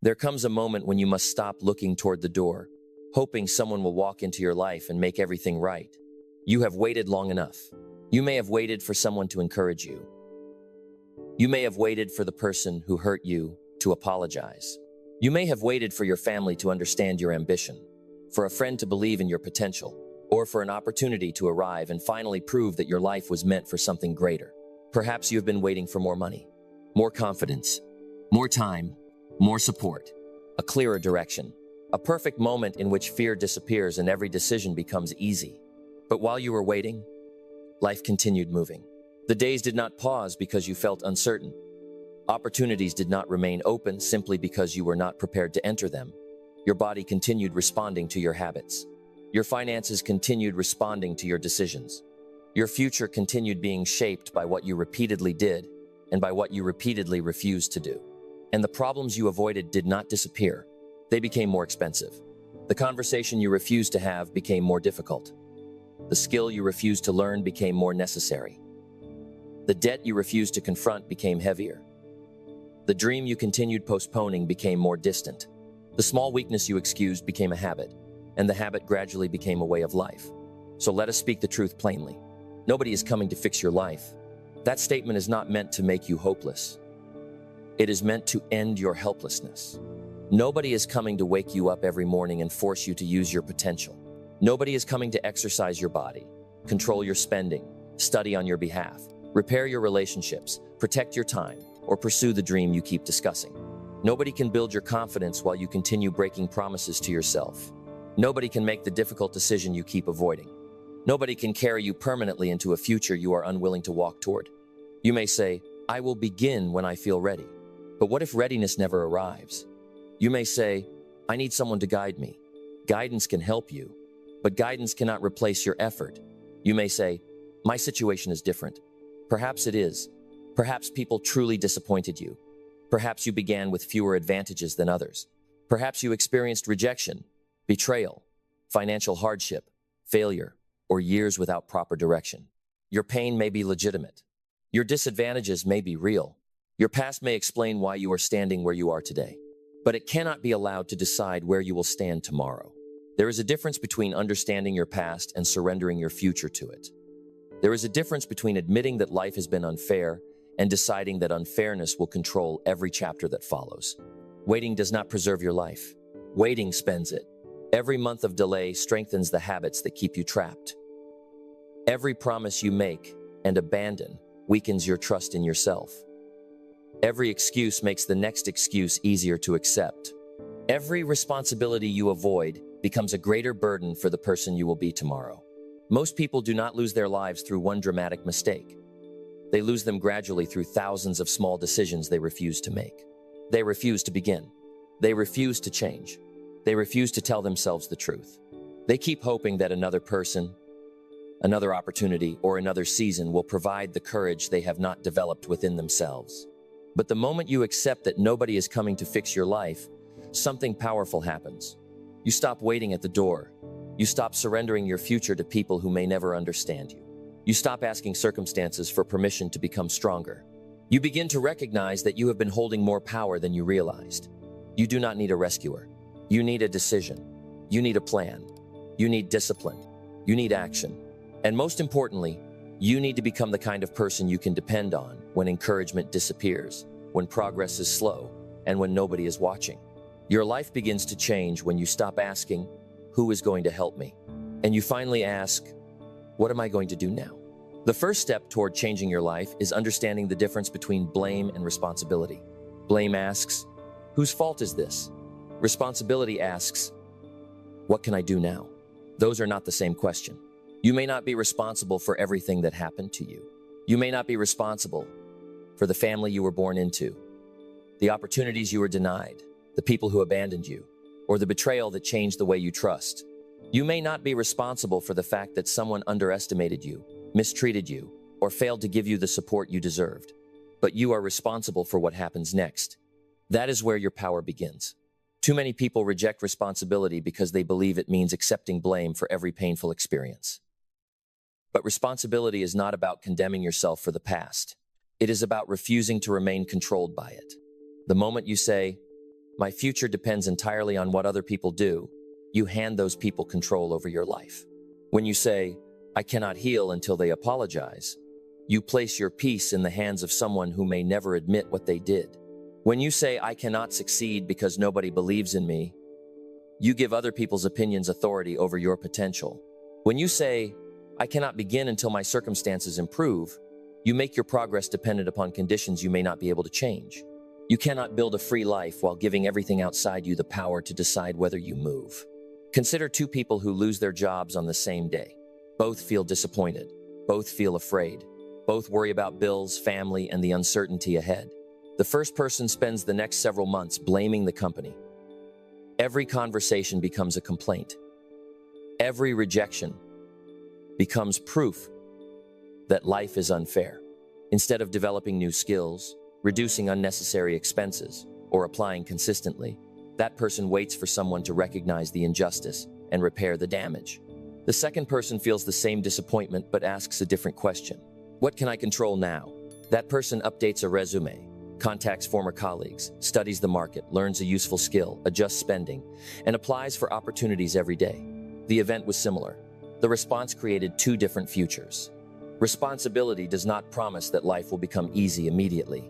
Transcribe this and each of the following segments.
There comes a moment when you must stop looking toward the door, hoping someone will walk into your life and make everything right. You have waited long enough. You may have waited for someone to encourage you. You may have waited for the person who hurt you to apologize. You may have waited for your family to understand your ambition, for a friend to believe in your potential, or for an opportunity to arrive and finally prove that your life was meant for something greater. Perhaps you have been waiting for more money, more confidence, more time, more support, a clearer direction, a perfect moment in which fear disappears and every decision becomes easy. But while you were waiting, life continued moving. The days did not pause because you felt uncertain. Opportunities did not remain open simply because you were not prepared to enter them. Your body continued responding to your habits. Your finances continued responding to your decisions. Your future continued being shaped by what you repeatedly did and by what you repeatedly refused to do. And the problems you avoided did not disappear. They became more expensive. The conversation you refused to have became more difficult. The skill you refused to learn became more necessary. The debt you refused to confront became heavier. The dream you continued postponing became more distant. The small weakness you excused became a habit, and the habit gradually became a way of life. So let us speak the truth plainly. Nobody is coming to fix your life. That statement is not meant to make you hopeless. It is meant to end your helplessness. Nobody is coming to wake you up every morning and force you to use your potential. Nobody is coming to exercise your body, control your spending, study on your behalf, repair your relationships, protect your time, or pursue the dream you keep discussing. Nobody can build your confidence while you continue breaking promises to yourself. Nobody can make the difficult decision you keep avoiding. Nobody can carry you permanently into a future you are unwilling to walk toward. You may say, "I will begin when I feel ready." But what if readiness never arrives? You may say, "I need someone to guide me." Guidance can help you, but guidance cannot replace your effort. You may say, "My situation is different." Perhaps it is. Perhaps people truly disappointed you. Perhaps you began with fewer advantages than others. Perhaps you experienced rejection, betrayal, financial hardship, failure, or years without proper direction. Your pain may be legitimate. Your disadvantages may be real. Your past may explain why you are standing where you are today. But it cannot be allowed to decide where you will stand tomorrow. There is a difference between understanding your past and surrendering your future to it. There is a difference between admitting that life has been unfair and deciding that unfairness will control every chapter that follows. Waiting does not preserve your life. Waiting spends it. Every month of delay strengthens the habits that keep you trapped. Every promise you make and abandon weakens your trust in yourself. Every excuse makes the next excuse easier to accept. Every responsibility you avoid becomes a greater burden for the person you will be tomorrow. Most people do not lose their lives through one dramatic mistake. They lose them gradually through thousands of small decisions they refuse to make. They refuse to begin. They refuse to change. They refuse to tell themselves the truth. They keep hoping that another person, another opportunity, or another season will provide the courage they have not developed within themselves. But the moment you accept that nobody is coming to fix your life, something powerful happens. You stop waiting at the door. You stop surrendering your future to people who may never understand you. You stop asking circumstances for permission to become stronger. You begin to recognize that you have been holding more power than you realized. You do not need a rescuer. You need a decision. You need a plan. You need discipline. You need action. And most importantly, you need to become the kind of person you can depend on when encouragement disappears, when progress is slow, and when nobody is watching. Your life begins to change when you stop asking, "Who is going to help me?" And you finally ask, "What am I going to do now?" The first step toward changing your life is understanding the difference between blame and responsibility. Blame asks, "Whose fault is this?" Responsibility asks, "What can I do now?" Those are not the same question. You may not be responsible for everything that happened to you. You may not be responsible for the family you were born into, the opportunities you were denied, the people who abandoned you, or the betrayal that changed the way you trust. You may not be responsible for the fact that someone underestimated you, mistreated you, or failed to give you the support you deserved. But you are responsible for what happens next. That is where your power begins. Too many people reject responsibility because they believe it means accepting blame for every painful experience. But responsibility is not about condemning yourself for the past. It is about refusing to remain controlled by it. The moment you say, My future depends entirely on what other people do. You hand those people control over your life. When you say, I cannot heal until they apologize, you place your peace in the hands of someone who may never admit what they did. When you say, I cannot succeed because nobody believes in me, you give other people's opinions authority over your potential. When you say, I cannot begin until my circumstances improve, you make your progress dependent upon conditions you may not be able to change. You cannot build a free life while giving everything outside you the power to decide whether you move. Consider two people who lose their jobs on the same day. Both feel disappointed. Both feel afraid. Both worry about bills, family, and the uncertainty ahead. The first person spends the next several months blaming the company. Every conversation becomes a complaint. Every rejection becomes proof that life is unfair. Instead of developing new skills, reducing unnecessary expenses, or applying consistently, that person waits for someone to recognize the injustice and repair the damage. The second person feels the same disappointment but asks a different question. What can I control now? That person updates a resume, contacts former colleagues, studies the market, learns a useful skill, adjusts spending, and applies for opportunities every day. The event was similar. The response created two different futures. Responsibility does not promise that life will become easy immediately.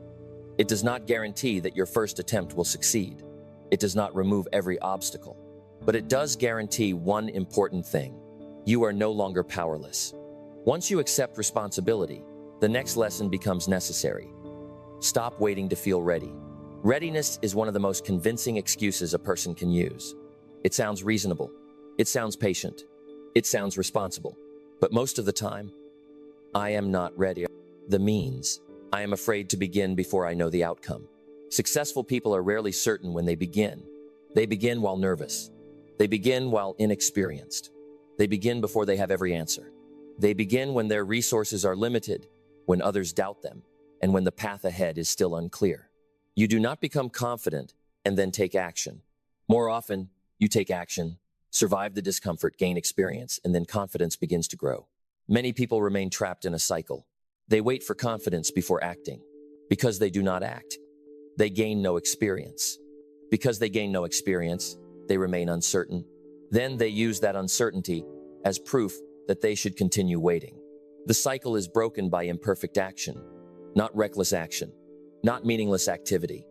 It does not guarantee that your first attempt will succeed. It does not remove every obstacle. But it does guarantee one important thing. You are no longer powerless. Once you accept responsibility, the next lesson becomes necessary. Stop waiting to feel ready. Readiness is one of the most convincing excuses a person can use. It sounds reasonable. It sounds patient. It sounds responsible. But most of the time, I am not ready. The means, I am afraid to begin before I know the outcome. Successful people are rarely certain when they begin. They begin while nervous. They begin while inexperienced. They begin before they have every answer. They begin when their resources are limited, when others doubt them, and when the path ahead is still unclear. You do not become confident and then take action. More often, you take action, survive the discomfort, gain experience, and then confidence begins to grow. Many people remain trapped in a cycle. They wait for confidence before acting. Because they do not act, they gain no experience. Because they gain no experience, they remain uncertain. Then they use that uncertainty as proof that they should continue waiting. The cycle is broken by imperfect action, not reckless action, not meaningless activity.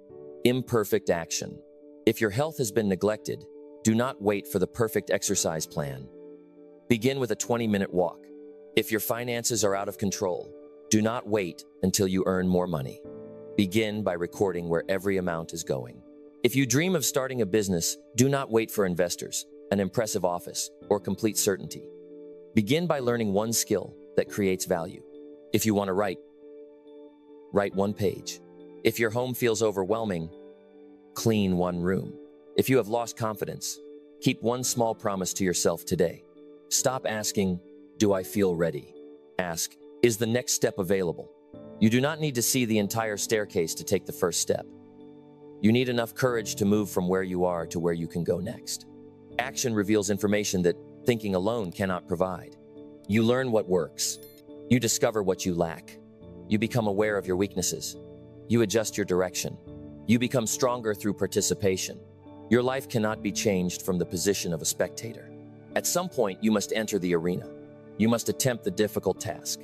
Imperfect action. If your health has been neglected, do not wait for the perfect exercise plan. Begin with a 20-minute walk. If your finances are out of control, do not wait until you earn more money. Begin by recording where every amount is going. If you dream of starting a business, do not wait for investors, an impressive office, or complete certainty. Begin by learning one skill that creates value. If you want to write one page. If your home feels overwhelming, clean one room. If you have lost confidence, keep one small promise to yourself today. Stop asking, do I feel ready? Ask, is the next step available? You do not need to see the entire staircase to take the first step. You need enough courage to move from where you are to where you can go next. Action reveals information that thinking alone cannot provide. You learn what works. You discover what you lack. You become aware of your weaknesses. You adjust your direction. You become stronger through participation. Your life cannot be changed from the position of a spectator. At some point, you must enter the arena. You must attempt the difficult task.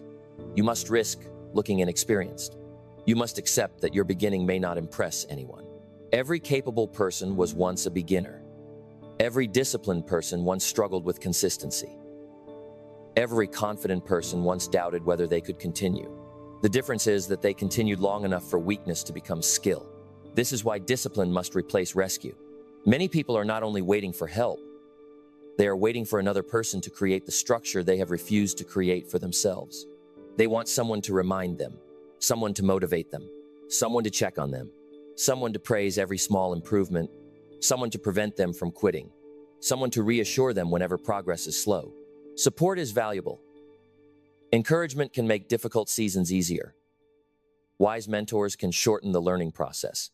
You must risk looking inexperienced. You must accept that your beginning may not impress anyone. Every capable person was once a beginner. Every disciplined person once struggled with consistency. Every confident person once doubted whether they could continue. The difference is that they continued long enough for weakness to become skill. This is why discipline must replace rescue. Many people are not only waiting for help, they are waiting for another person to create the structure they have refused to create for themselves. They want someone to remind them, someone to motivate them, someone to check on them, someone to praise every small improvement, someone to prevent them from quitting, someone to reassure them whenever progress is slow. Support is valuable. Encouragement can make difficult seasons easier. Wise mentors can shorten the learning process.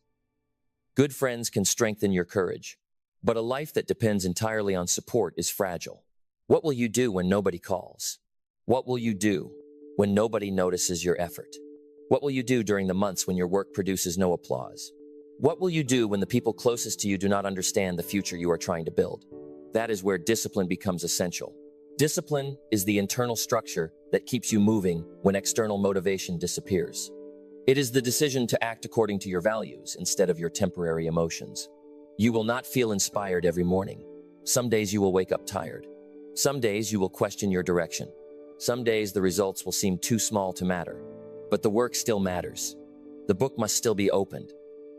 Good friends can strengthen your courage. But a life that depends entirely on support is fragile. What will you do when nobody calls? What will you do when nobody notices your effort? What will you do during the months when your work produces no applause? What will you do when the people closest to you do not understand the future you are trying to build? That is where discipline becomes essential. Discipline is the internal structure that keeps you moving when external motivation disappears. It is the decision to act according to your values instead of your temporary emotions. You will not feel inspired every morning. Some days you will wake up tired. Some days you will question your direction. Some days the results will seem too small to matter. But the work still matters. The book must still be opened.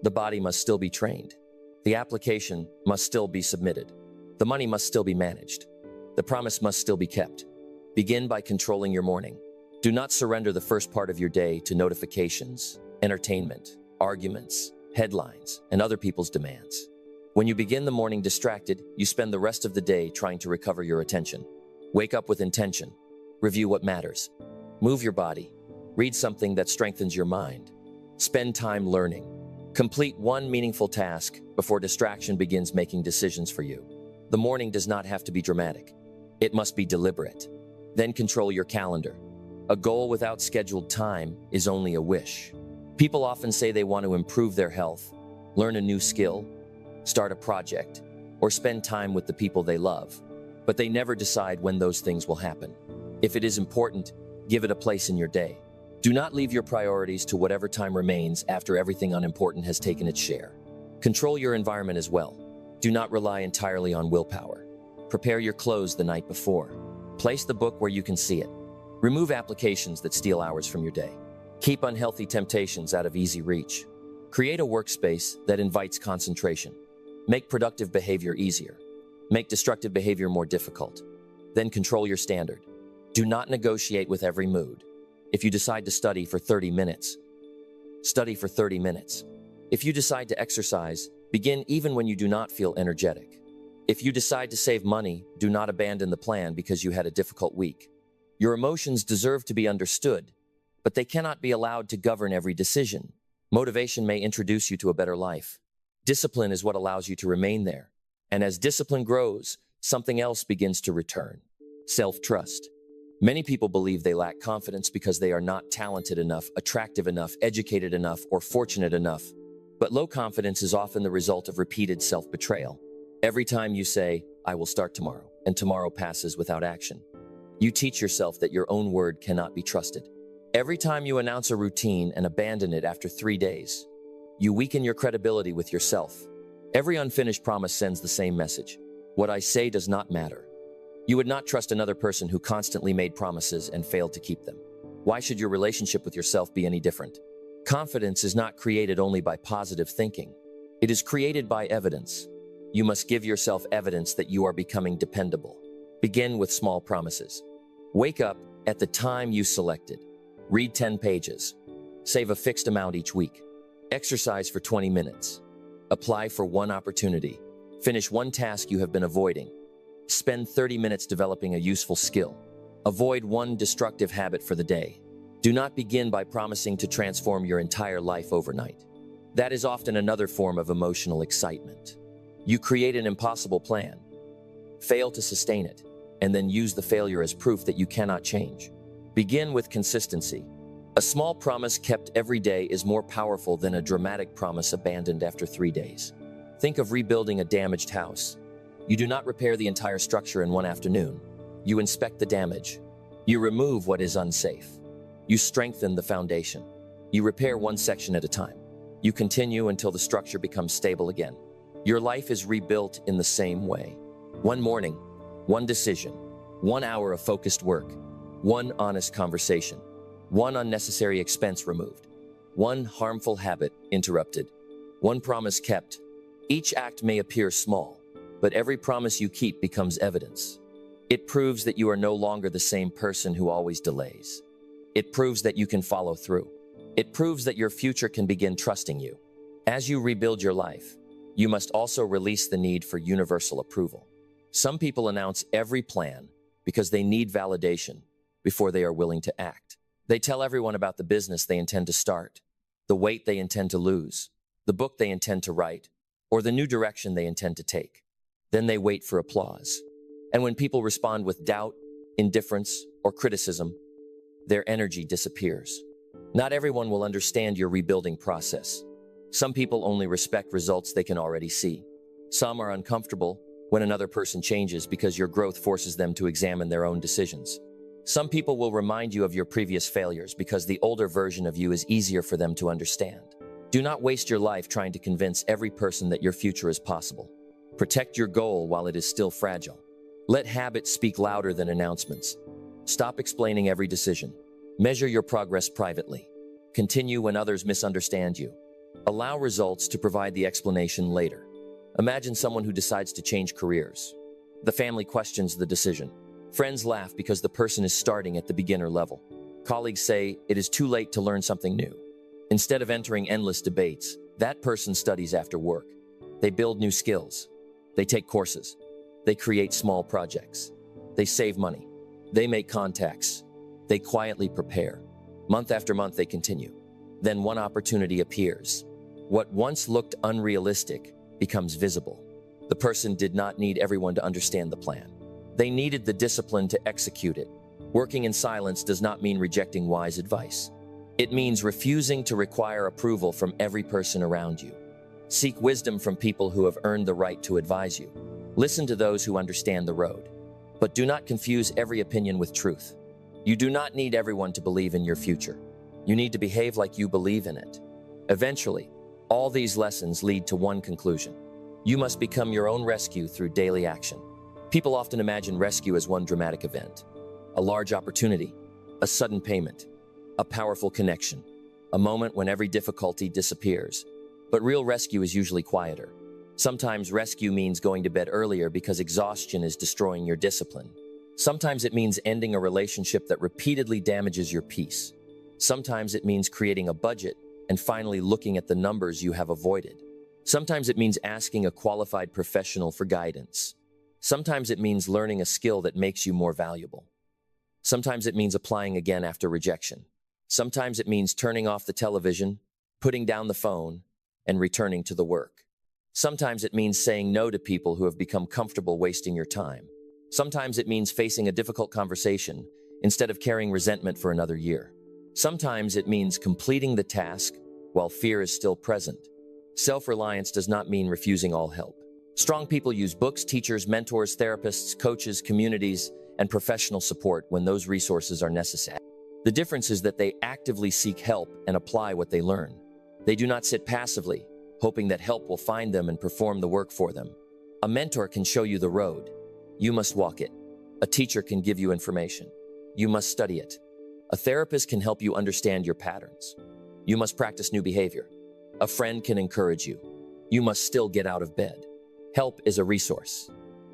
The body must still be trained. The application must still be submitted. The money must still be managed. The promise must still be kept. Begin by controlling your morning. Do not surrender the first part of your day to notifications, entertainment, arguments, headlines, and other people's demands. When you begin the morning distracted, you spend the rest of the day trying to recover your attention. Wake up with intention. Review what matters. Move your body. Read something that strengthens your mind. Spend time learning. Complete one meaningful task before distraction begins making decisions for you. The morning does not have to be dramatic. It must be deliberate. Then control your calendar. A goal without scheduled time is only a wish. People often say they want to improve their health, learn a new skill, start a project, or spend time with the people they love, but they never decide when those things will happen. If it is important, give it a place in your day. Do not leave your priorities to whatever time remains after everything unimportant has taken its share. Control your environment as well. Do not rely entirely on willpower. Prepare your clothes the night before. Place the book where you can see it. Remove applications that steal hours from your day. Keep unhealthy temptations out of easy reach. Create a workspace that invites concentration. Make productive behavior easier. Make destructive behavior more difficult. Then control your standard. Do not negotiate with every mood. If you decide to study for 30 minutes, study for 30 minutes. If you decide to exercise, begin even when you do not feel energetic. If you decide to save money, do not abandon the plan because you had a difficult week. Your emotions deserve to be understood, but they cannot be allowed to govern every decision. Motivation may introduce you to a better life. Discipline is what allows you to remain there. And as discipline grows, something else begins to return. Self-trust. Many people believe they lack confidence because they are not talented enough, attractive enough, educated enough, or fortunate enough. But low confidence is often the result of repeated self-betrayal. Every time you say, "I will start tomorrow," and tomorrow passes without action, you teach yourself that your own word cannot be trusted. Every time you announce a routine and abandon it after 3 days, you weaken your credibility with yourself. Every unfinished promise sends the same message. What I say does not matter. You would not trust another person who constantly made promises and failed to keep them. Why should your relationship with yourself be any different? Confidence is not created only by positive thinking. It is created by evidence. You must give yourself evidence that you are becoming dependable. Begin with small promises. Wake up at the time you selected. Read 10 pages. Save a fixed amount each week. Exercise for 20 minutes. Apply for one opportunity. Finish one task you have been avoiding. Spend 30 minutes developing a useful skill. Avoid one destructive habit for the day. Do not begin by promising to transform your entire life overnight. That is often another form of emotional excitement. You create an impossible plan, fail to sustain it, and then use the failure as proof that you cannot change. Begin with consistency. A small promise kept every day is more powerful than a dramatic promise abandoned after 3 days. Think of rebuilding a damaged house. You do not repair the entire structure in one afternoon. You inspect the damage. You remove what is unsafe. You strengthen the foundation. You repair one section at a time. You continue until the structure becomes stable again. Your life is rebuilt in the same way. One morning, one decision, 1 hour of focused work, one honest conversation, one unnecessary expense removed, one harmful habit interrupted, one promise kept. Each act may appear small, but every promise you keep becomes evidence. It proves that you are no longer the same person who always delays. It proves that you can follow through. It proves that your future can begin trusting you. As you rebuild your life, you must also release the need for universal approval. Some people announce every plan because they need validation before they are willing to act. They tell everyone about the business they intend to start, the weight they intend to lose, the book they intend to write, or the new direction they intend to take. Then they wait for applause. And when people respond with doubt, indifference, or criticism, their energy disappears. Not everyone will understand your rebuilding process. Some people only respect results they can already see. Some are uncomfortable when another person changes because your growth forces them to examine their own decisions. Some people will remind you of your previous failures because the older version of you is easier for them to understand. Do not waste your life trying to convince every person that your future is possible. Protect your goal while it is still fragile. Let habits speak louder than announcements. Stop explaining every decision. Measure your progress privately. Continue when others misunderstand you. Allow results to provide the explanation later. Imagine someone who decides to change careers. The family questions the decision. Friends laugh because the person is starting at the beginner level. Colleagues say it is too late to learn something new. Instead of entering endless debates, that person studies after work. They build new skills. They take courses. They create small projects. They save money. They make contacts. They quietly prepare. Month after month, they continue. Then one opportunity appears. What once looked unrealistic becomes visible. The person did not need everyone to understand the plan. They needed the discipline to execute it. Working in silence does not mean rejecting wise advice. It means refusing to require approval from every person around you. Seek wisdom from people who have earned the right to advise you. Listen to those who understand the road. But do not confuse every opinion with truth. You do not need everyone to believe in your future. You need to behave like you believe in it. Eventually, all these lessons lead to one conclusion. You must become your own rescue through daily action. People often imagine rescue as one dramatic event. A large opportunity, a sudden payment, a powerful connection, a moment when every difficulty disappears. But real rescue is usually quieter. Sometimes rescue means going to bed earlier because exhaustion is destroying your discipline. Sometimes it means ending a relationship that repeatedly damages your peace. Sometimes it means creating a budget and finally looking at the numbers you have avoided. Sometimes it means asking a qualified professional for guidance. Sometimes it means learning a skill that makes you more valuable. Sometimes it means applying again after rejection. Sometimes it means turning off the television, putting down the phone, and returning to the work. Sometimes it means saying no to people who have become comfortable wasting your time. Sometimes it means facing a difficult conversation instead of carrying resentment for another year. Sometimes it means completing the task while fear is still present. Self-reliance does not mean refusing all help. Strong people use books, teachers, mentors, therapists, coaches, communities, and professional support when those resources are necessary. The difference is that they actively seek help and apply what they learn. They do not sit passively, hoping that help will find them and perform the work for them. A mentor can show you the road. You must walk it. A teacher can give you information. You must study it. A therapist can help you understand your patterns. You must practice new behavior. A friend can encourage you. You must still get out of bed. Help is a resource.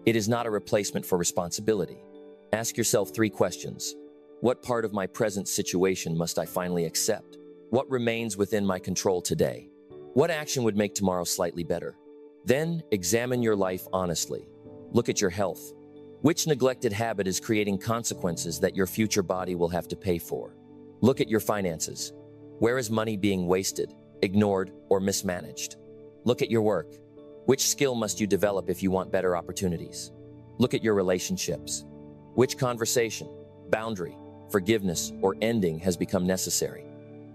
It is not a replacement for responsibility. Ask yourself 3 questions. What part of my present situation must I finally accept? What remains within my control today? What action would make tomorrow slightly better? Then examine your life honestly. Look at your health. Which neglected habit is creating consequences that your future body will have to pay for? Look at your finances. Where is money being wasted, ignored, or mismanaged? Look at your work. Which skill must you develop if you want better opportunities? Look at your relationships. Which conversation, boundary, forgiveness, or ending has become necessary?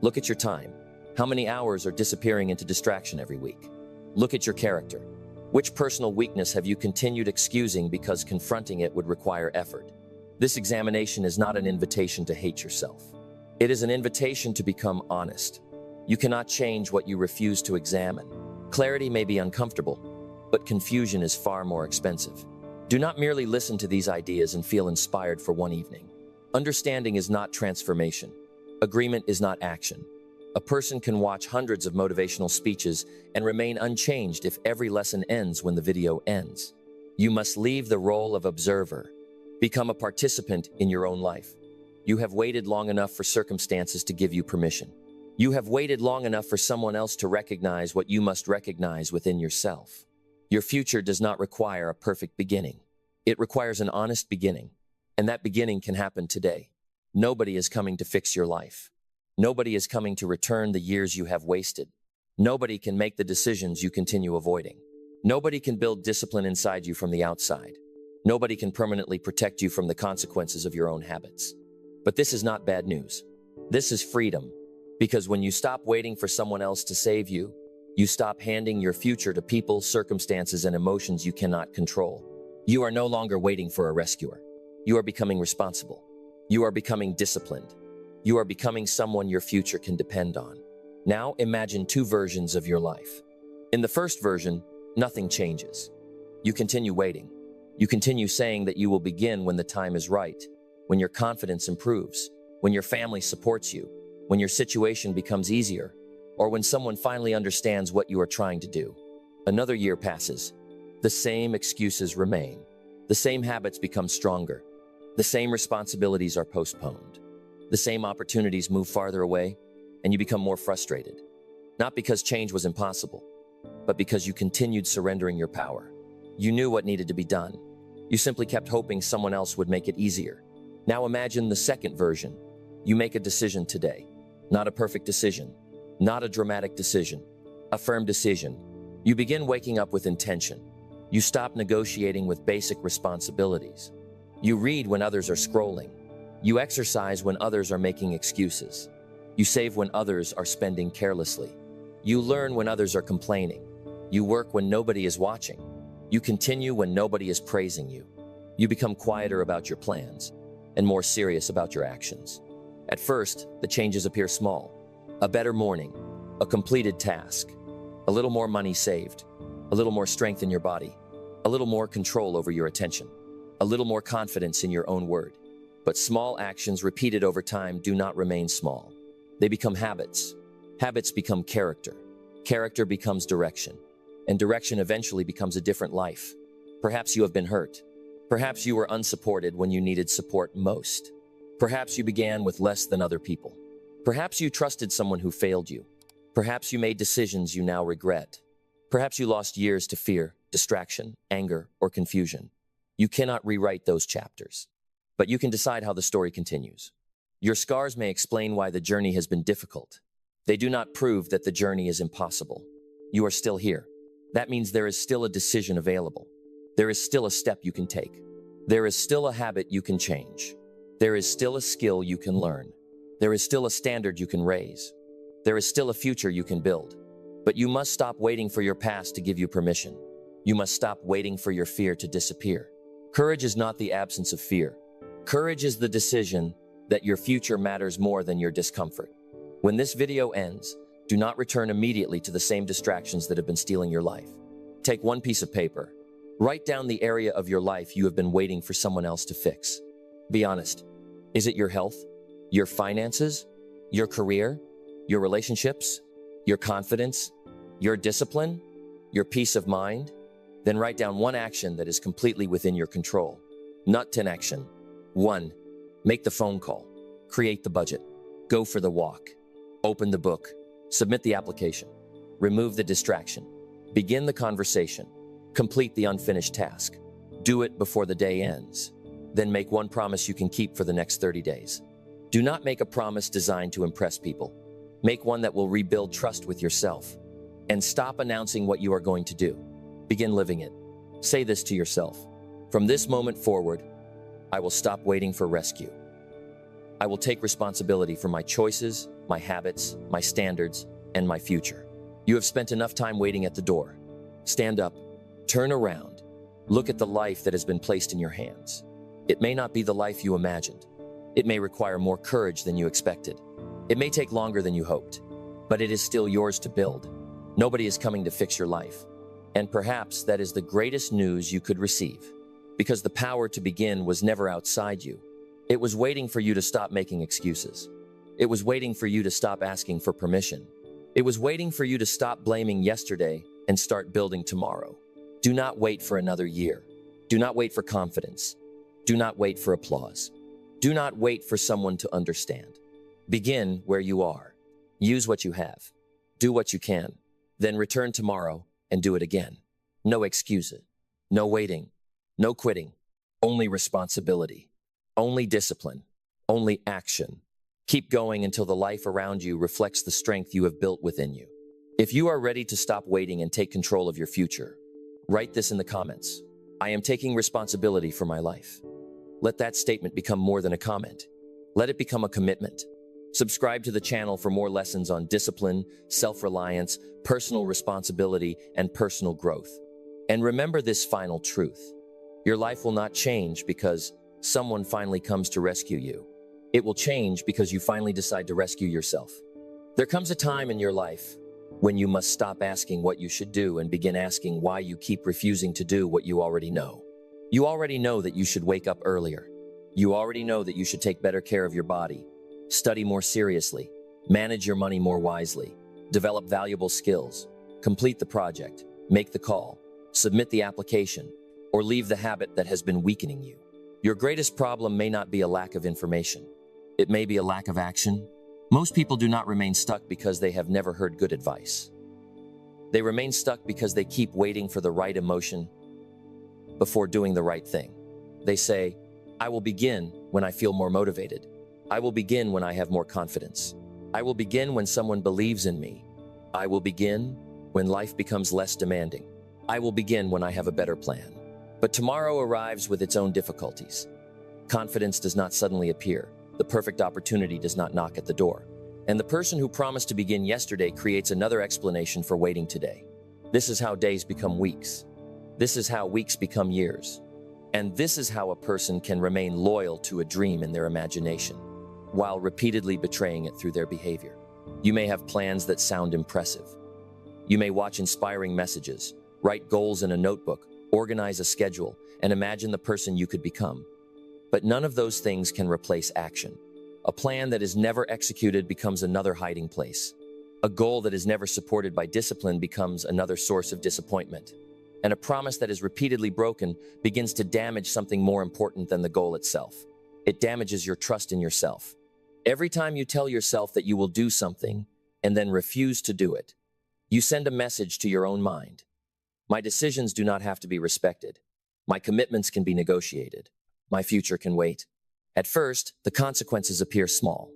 Look at your time. How many hours are disappearing into distraction every week? Look at your character. Which personal weakness have you continued excusing because confronting it would require effort? This examination is not an invitation to hate yourself. It is an invitation to become honest. You cannot change what you refuse to examine. Clarity may be uncomfortable, but confusion is far more expensive. Do not merely listen to these ideas and feel inspired for one evening. Understanding is not transformation. Agreement is not action. A person can watch hundreds of motivational speeches and remain unchanged if every lesson ends when the video ends. You must leave the role of observer. Become a participant in your own life. You have waited long enough for circumstances to give you permission. You have waited long enough for someone else to recognize what you must recognize within yourself. Your future does not require a perfect beginning. It requires an honest beginning, and that beginning can happen today. Nobody is coming to fix your life. Nobody is coming to return the years you have wasted. Nobody can make the decisions you continue avoiding. Nobody can build discipline inside you from the outside. Nobody can permanently protect you from the consequences of your own habits. But this is not bad news. This is freedom. Because when you stop waiting for someone else to save you, You stop handing your future to people, circumstances, and emotions you cannot control. You are no longer waiting for a rescuer. You are becoming responsible. You are becoming disciplined. You are becoming someone your future can depend on. Now imagine two versions of your life. In the first version, nothing changes. You continue waiting. You continue saying that you will begin when the time is right, when your confidence improves, when your family supports you, when your situation becomes easier, or when someone finally understands what you are trying to do. Another year passes. The same excuses remain. The same habits become stronger. The same responsibilities are postponed. The same opportunities move farther away, and you become more frustrated. Not because change was impossible, but because you continued surrendering your power. You knew what needed to be done. You simply kept hoping someone else would make it easier. Now imagine the second version. You make a decision today. Not a perfect decision. Not a dramatic decision. A firm decision. You begin waking up with intention. You stop negotiating with basic responsibilities. You read when others are scrolling. You exercise when others are making excuses. You save when others are spending carelessly. You learn when others are complaining. You work when nobody is watching. You continue when nobody is praising you. You become quieter about your plans and more serious about your actions. At first, the changes appear small. A better morning, a completed task, a little more money saved, a little more strength in your body, a little more control over your attention, a little more confidence in your own word. But small actions repeated over time do not remain small. They become habits. Habits become character. Character becomes direction. And direction eventually becomes a different life. Perhaps you have been hurt. Perhaps you were unsupported when you needed support most. Perhaps you began with less than other people. Perhaps you trusted someone who failed you. Perhaps you made decisions you now regret. Perhaps you lost years to fear, distraction, anger, or confusion. You cannot rewrite those chapters, but you can decide how the story continues. Your scars may explain why the journey has been difficult. They do not prove that the journey is impossible. You are still here. That means there is still a decision available. There is still a step you can take. There is still a habit you can change. There is still a skill you can learn. There is still a standard you can raise. There is still a future you can build. But you must stop waiting for your past to give you permission. You must stop waiting for your fear to disappear. Courage is not the absence of fear. Courage is the decision that your future matters more than your discomfort. When this video ends, do not return immediately to the same distractions that have been stealing your life. Take one piece of paper. Write down the area of your life you have been waiting for someone else to fix. Be honest. Is it your health? Your finances? Your career? Your relationships? Your confidence? Your discipline? Your peace of mind? Then write down one action that is completely within your control. Not 10 action. 1. Make the phone call. Create the budget. Go for the walk. Open the book. Submit the application. Remove the distraction. Begin the conversation. Complete the unfinished task. Do it before the day ends. Then make one promise you can keep for the next 30 days. Do not make a promise designed to impress people. Make one that will rebuild trust with yourself. And stop announcing what you are going to do. Begin living it. Say this to yourself. From this moment forward, I will stop waiting for rescue. I will take responsibility for my choices, my habits, my standards, and my future. You have spent enough time waiting at the door. Stand up, turn around, look at the life that has been placed in your hands. It may not be the life you imagined. It may require more courage than you expected. It may take longer than you hoped, but it is still yours to build. Nobody is coming to fix your life. And perhaps that is the greatest news you could receive, because the power to begin was never outside you. It was waiting for you to stop making excuses. It was waiting for you to stop asking for permission. It was waiting for you to stop blaming yesterday and start building tomorrow. Do not wait for another year. Do not wait for confidence. Do not wait for applause. Do not wait for someone to understand. Begin where you are. Use what you have. Do what you can. Then return tomorrow and do it again. No excuses. No waiting. No quitting. Only responsibility. Only discipline. Only action. Keep going until the life around you reflects the strength you have built within you. If you are ready to stop waiting and take control of your future, write this in the comments. I am taking responsibility for my life. Let that statement become more than a comment. Let it become a commitment. Subscribe to the channel for more lessons on discipline, self-reliance, personal responsibility, and personal growth. And remember this final truth. Your life will not change because someone finally comes to rescue you. It will change because you finally decide to rescue yourself. There comes a time in your life when you must stop asking what you should do and begin asking why you keep refusing to do what you already know. You already know that you should wake up earlier. You already know that you should take better care of your body, study more seriously, manage your money more wisely, develop valuable skills, complete the project, make the call, submit the application, or leave the habit that has been weakening you. Your greatest problem may not be a lack of information. It may be a lack of action. Most people do not remain stuck because they have never heard good advice. They remain stuck because they keep waiting for the right emotion before doing the right thing. They say, I will begin when I feel more motivated. I will begin when I have more confidence. I will begin when someone believes in me. I will begin when life becomes less demanding. I will begin when I have a better plan. But tomorrow arrives with its own difficulties. Confidence does not suddenly appear. The perfect opportunity does not knock at the door. And the person who promised to begin yesterday creates another explanation for waiting today. This is how days become weeks. This is how weeks become years. And this is how a person can remain loyal to a dream in their imagination, while repeatedly betraying it through their behavior. You may have plans that sound impressive. You may watch inspiring messages, write goals in a notebook, organize a schedule, and imagine the person you could become. But none of those things can replace action. A plan that is never executed becomes another hiding place. A goal that is never supported by discipline becomes another source of disappointment. And a promise that is repeatedly broken begins to damage something more important than the goal itself. It damages your trust in yourself. Every time you tell yourself that you will do something and then refuse to do it, you send a message to your own mind. My decisions do not have to be respected. My commitments can be negotiated. My future can wait. At first, the consequences appear small.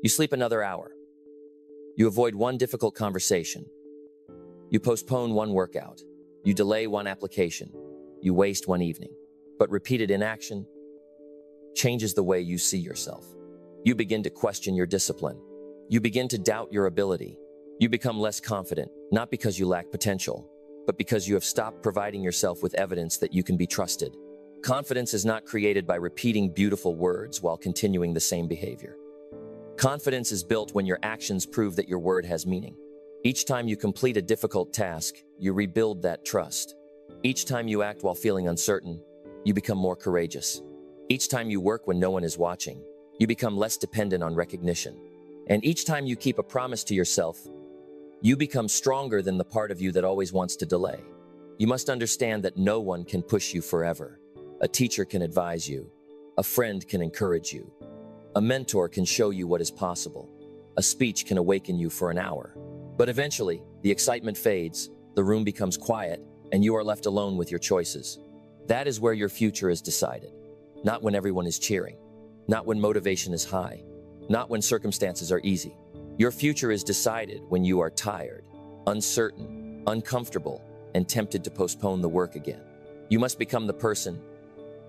You sleep another hour. You avoid one difficult conversation. You postpone one workout. You delay one application. You waste one evening. But repeated inaction changes the way you see yourself. You begin to question your discipline. You begin to doubt your ability. You become less confident, not because you lack potential, but because you have stopped providing yourself with evidence that you can be trusted. Confidence is not created by repeating beautiful words while continuing the same behavior. Confidence is built when your actions prove that your word has meaning. Each time you complete a difficult task, you rebuild that trust. Each time you act while feeling uncertain, you become more courageous. Each time you work when no one is watching, you become less dependent on recognition. And each time you keep a promise to yourself, you become stronger than the part of you that always wants to delay. You must understand that no one can push you forever. A teacher can advise you. A friend can encourage you. A mentor can show you what is possible. A speech can awaken you for an hour. But eventually, the excitement fades, the room becomes quiet, and you are left alone with your choices. That is where your future is decided. Not when everyone is cheering. Not when motivation is high. Not when circumstances are easy. Your future is decided when you are tired, uncertain, uncomfortable, and tempted to postpone the work again. You must become the person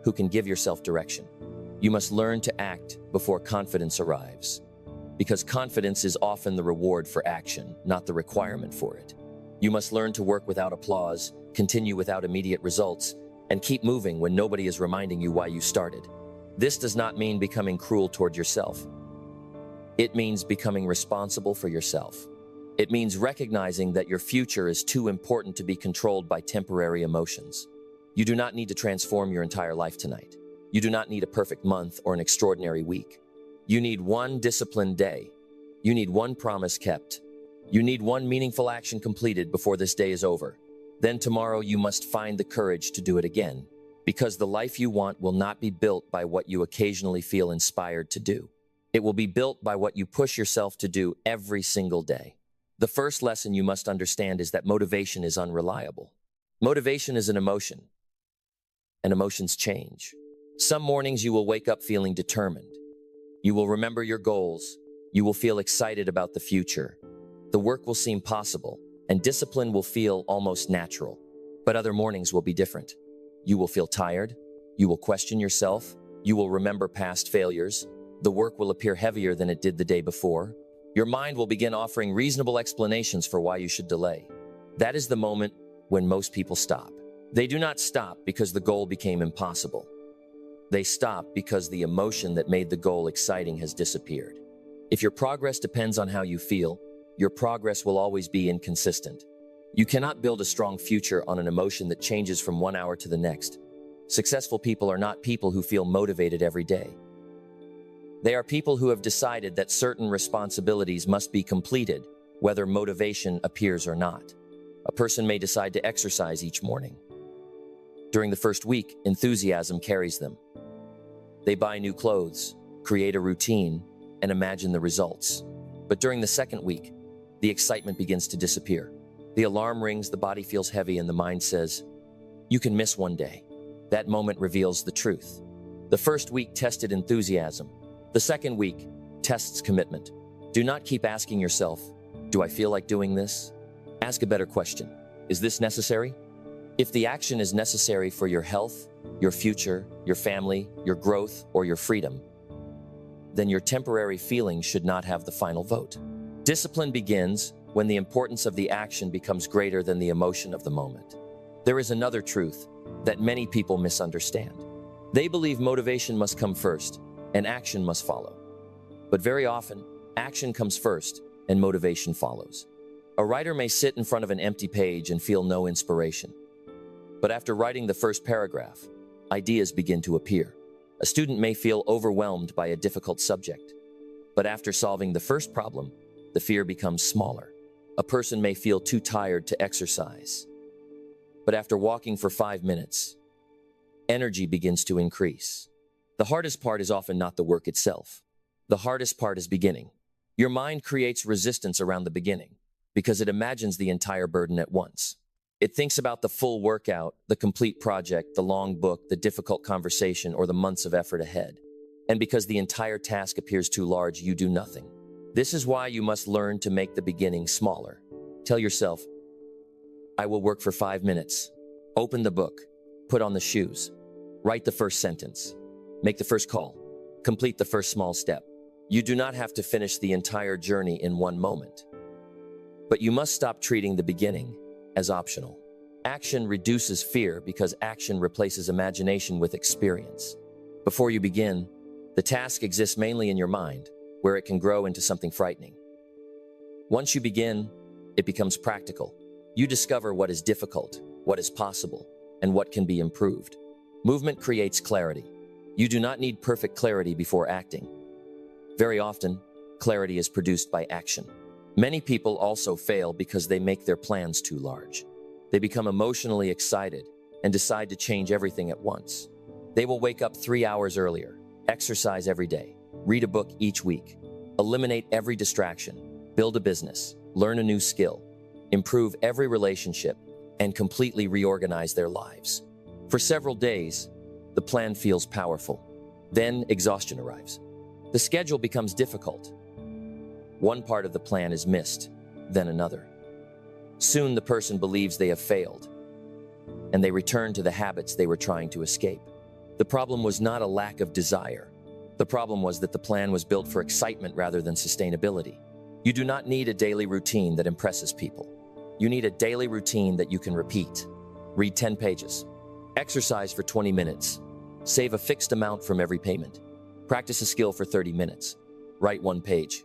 who can give yourself direction. You must learn to act before confidence arrives, because confidence is often the reward for action, not the requirement for it. You must learn to work without applause, continue without immediate results, and keep moving when nobody is reminding you why you started. This does not mean becoming cruel toward yourself. It means becoming responsible for yourself. It means recognizing that your future is too important to be controlled by temporary emotions. You do not need to transform your entire life tonight. You do not need a perfect month or an extraordinary week. You need one disciplined day. You need one promise kept. You need one meaningful action completed before this day is over. Then tomorrow you must find the courage to do it again, because the life you want will not be built by what you occasionally feel inspired to do. It will be built by what you push yourself to do every single day. The first lesson you must understand is that motivation is unreliable. Motivation is an emotion, and emotions change. Some mornings you will wake up feeling determined. You will remember your goals. You will feel excited about the future. The work will seem possible, and discipline will feel almost natural. But other mornings will be different. You will feel tired. You will question yourself. You will remember past failures. The work will appear heavier than it did the day before. Your mind will begin offering reasonable explanations for why you should delay. That is the moment when most people stop. They do not stop because the goal became impossible. They stop because the emotion that made the goal exciting has disappeared. If your progress depends on how you feel, your progress will always be inconsistent. You cannot build a strong future on an emotion that changes from 1 hour to the next. Successful people are not people who feel motivated every day. They are people who have decided that certain responsibilities must be completed, whether motivation appears or not. A person may decide to exercise each morning. During the first week, enthusiasm carries them. They buy new clothes, create a routine, and imagine the results. But during the second week, the excitement begins to disappear. The alarm rings, the body feels heavy, and the mind says, "You can miss one day." That moment reveals the truth. The first week tested enthusiasm. The second week tests commitment. Do not keep asking yourself, "Do I feel like doing this?" Ask a better question. Is this necessary? If the action is necessary for your health, your future, your family, your growth, or your freedom, then your temporary feelings should not have the final vote. Discipline begins when the importance of the action becomes greater than the emotion of the moment. There is another truth that many people misunderstand. They believe motivation must come first and action must follow. But very often, action comes first and motivation follows. A writer may sit in front of an empty page and feel no inspiration. But after writing the first paragraph, ideas begin to appear. A student may feel overwhelmed by a difficult subject. But after solving the first problem, the fear becomes smaller. A person may feel too tired to exercise. But after walking for 5 minutes, energy begins to increase. The hardest part is often not the work itself. The hardest part is beginning. Your mind creates resistance around the beginning because it imagines the entire burden at once. It thinks about the full workout, the complete project, the long book, the difficult conversation, or the months of effort ahead. And because the entire task appears too large, you do nothing. This is why you must learn to make the beginning smaller. Tell yourself, "I will work for 5 minutes. Open the book. Put on the shoes. Write the first sentence. Make the first call. Complete the first small step." You do not have to finish the entire journey in one moment. But you must stop treating the beginning as optional. Action reduces fear because action replaces imagination with experience. Before you begin, the task exists mainly in your mind, where it can grow into something frightening. Once you begin, it becomes practical. You discover what is difficult, what is possible, and what can be improved. Movement creates clarity. You do not need perfect clarity before acting. Very often, clarity is produced by action. Many people also fail because they make their plans too large. They become emotionally excited and decide to change everything at once. They will wake up 3 hours earlier, exercise every day, read a book each week, eliminate every distraction, build a business, learn a new skill, improve every relationship, and completely reorganize their lives. For several days, the plan feels powerful. Then exhaustion arrives. The schedule becomes difficult. One part of the plan is missed, then another. Soon the person believes they have failed, and they return to the habits they were trying to escape. The problem was not a lack of desire. The problem was that the plan was built for excitement rather than sustainability. You do not need a daily routine that impresses people. You need a daily routine that you can repeat. Read 10 pages. Exercise for 20 minutes. Save a fixed amount from every payment. Practice a skill for 30 minutes. Write 1 page.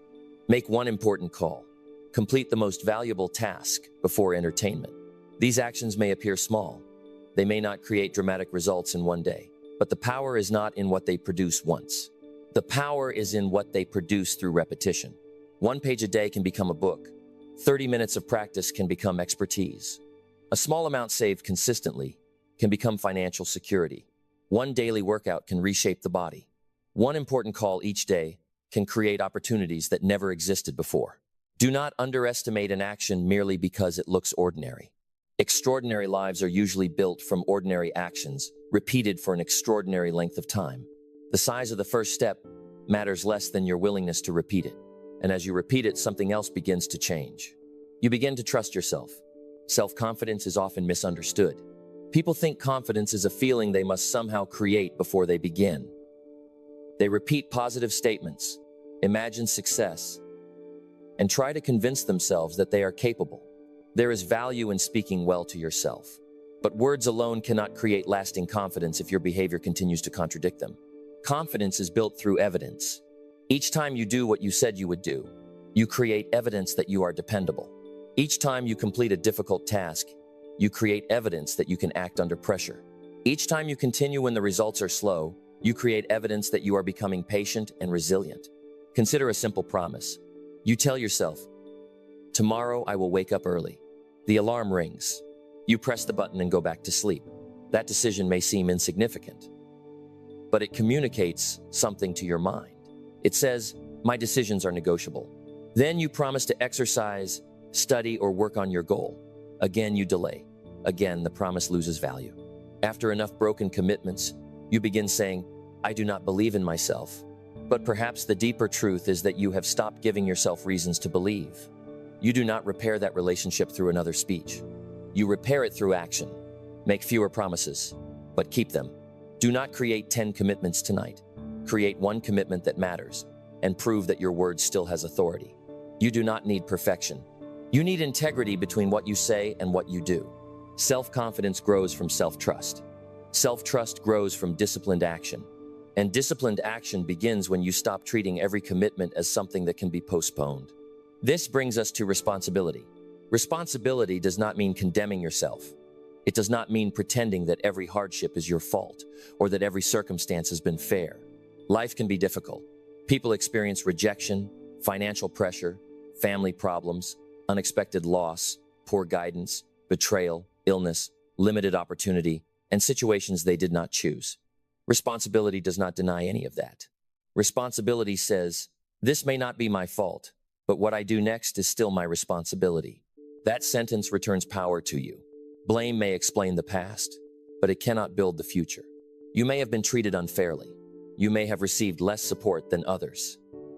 Make 1 important call. Complete the most valuable task before entertainment. These actions may appear small. They may not create dramatic results in one day, but the power is not in what they produce once. The power is in what they produce through repetition. 1 page a day can become a book. 30 minutes of practice can become expertise. A small amount saved consistently can become financial security. 1 daily workout can reshape the body. 1 important call each day can create opportunities that never existed before. Do not underestimate an action merely because it looks ordinary. Extraordinary lives are usually built from ordinary actions, repeated for an extraordinary length of time. The size of the first step matters less than your willingness to repeat it. And as you repeat it, something else begins to change. You begin to trust yourself. Self-confidence is often misunderstood. People think confidence is a feeling they must somehow create before they begin. They repeat positive statements, imagine success, and try to convince themselves that they are capable. There is value in speaking well to yourself, but words alone cannot create lasting confidence if your behavior continues to contradict them. Confidence is built through evidence. Each time you do what you said you would do, you create evidence that you are dependable. Each time you complete a difficult task, you create evidence that you can act under pressure. Each time you continue when the results are slow, you create evidence that you are becoming patient and resilient. Consider a simple promise. You tell yourself, "Tomorrow I will wake up early." The alarm rings. You press the button and go back to sleep. That decision may seem insignificant, but it communicates something to your mind. It says, "My decisions are negotiable." Then you promise to exercise, study, or work on your goal. Again, you delay. Again, the promise loses value. After enough broken commitments, you begin saying, "I do not believe in myself." But perhaps the deeper truth is that you have stopped giving yourself reasons to believe. You do not repair that relationship through another speech. You repair it through action. Make fewer promises, but keep them. Do not create 10 commitments tonight. Create one commitment that matters, and prove that your word still has authority. You do not need perfection. You need integrity between what you say and what you do. Self-confidence grows from self-trust. Self-trust grows from disciplined action. And disciplined action begins when you stop treating every commitment as something that can be postponed. This brings us to responsibility. Responsibility does not mean condemning yourself. It does not mean pretending that every hardship is your fault or that every circumstance has been fair. Life can be difficult. People experience rejection, financial pressure, family problems, unexpected loss, poor guidance, betrayal, illness, limited opportunity, and situations they did not choose. Responsibility does not deny any of that. Responsibility says, "This may not be my fault, but what I do next is still my responsibility." That sentence returns power to you. Blame may explain the past, but it cannot build the future. You may have been treated unfairly. You may have received less support than others.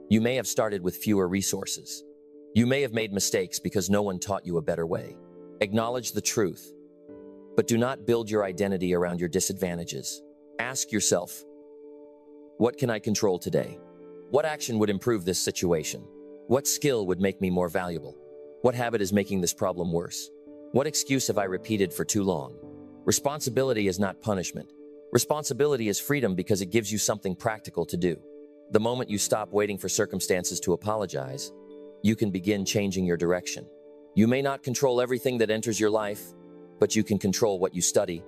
You may have started with fewer resources. You may have made mistakes because no one taught you a better way. Acknowledge the truth, but do not build your identity around your disadvantages. Ask yourself, what can I control today? What action would improve this situation? What skill would make me more valuable? What habit is making this problem worse? What excuse have I repeated for too long? Responsibility is not punishment. Responsibility is freedom because it gives you something practical to do. The moment you stop waiting for circumstances to apologize, you can begin changing your direction. You may not control everything that enters your life, but you can control what you study,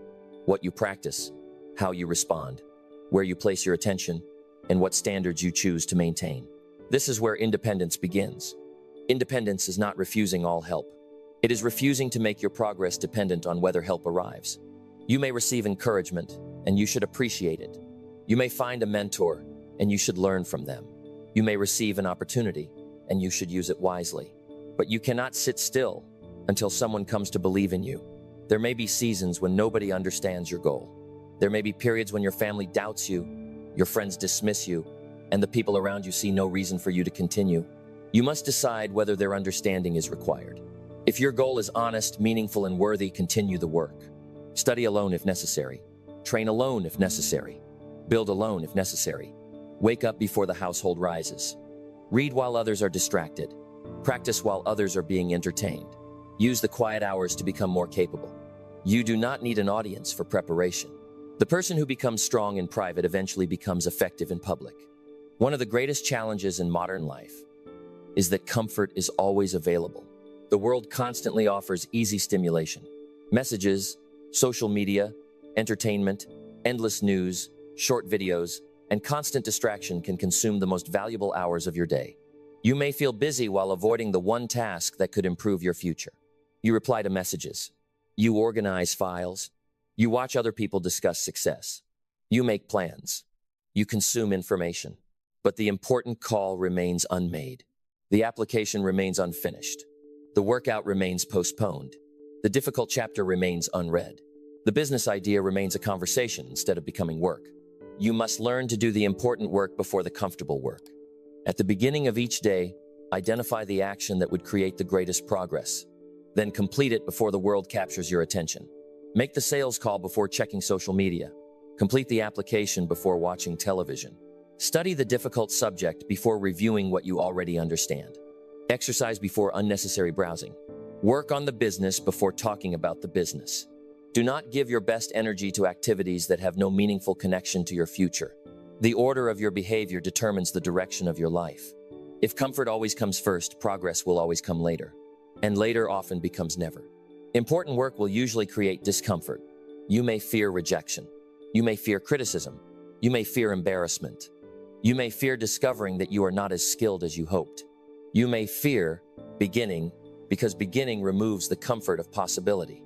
what you practice, how you respond, where you place your attention, and what standards you choose to maintain. This is where independence begins. Independence is not refusing all help. It is refusing to make your progress dependent on whether help arrives. You may receive encouragement, and you should appreciate it. You may find a mentor, and you should learn from them. You may receive an opportunity, and you should use it wisely. But you cannot sit still until someone comes to believe in you. There may be seasons when nobody understands your goal. There may be periods when your family doubts you, your friends dismiss you, and the people around you see no reason for you to continue. You must decide whether their understanding is required. If your goal is honest, meaningful, and worthy, continue the work. Study alone if necessary. Train alone if necessary. Build alone if necessary. Wake up before the household rises. Read while others are distracted. Practice while others are being entertained. Use the quiet hours to become more capable. You do not need an audience for preparation. The person who becomes strong in private eventually becomes effective in public. One of the greatest challenges in modern life is that comfort is always available. The world constantly offers easy stimulation. Messages, social media, entertainment, endless news, short videos, and constant distraction can consume the most valuable hours of your day. You may feel busy while avoiding the one task that could improve your future. You reply to messages. You organize files. You watch other people discuss success. You make plans. You consume information. But the important call remains unmade. The application remains unfinished. The workout remains postponed. The difficult chapter remains unread. The business idea remains a conversation instead of becoming work. You must learn to do the important work before the comfortable work. At the beginning of each day, identify the action that would create the greatest progress. Then complete it before the world captures your attention. Make the sales call before checking social media. Complete the application before watching television. Study the difficult subject before reviewing what you already understand. Exercise before unnecessary browsing. Work on the business before talking about the business. Do not give your best energy to activities that have no meaningful connection to your future. The order of your behavior determines the direction of your life. If comfort always comes first, progress will always come later. And later often becomes never. Important work will usually create discomfort. You may fear rejection. You may fear criticism. You may fear embarrassment. You may fear discovering that you are not as skilled as you hoped. You may fear beginning because beginning removes the comfort of possibility.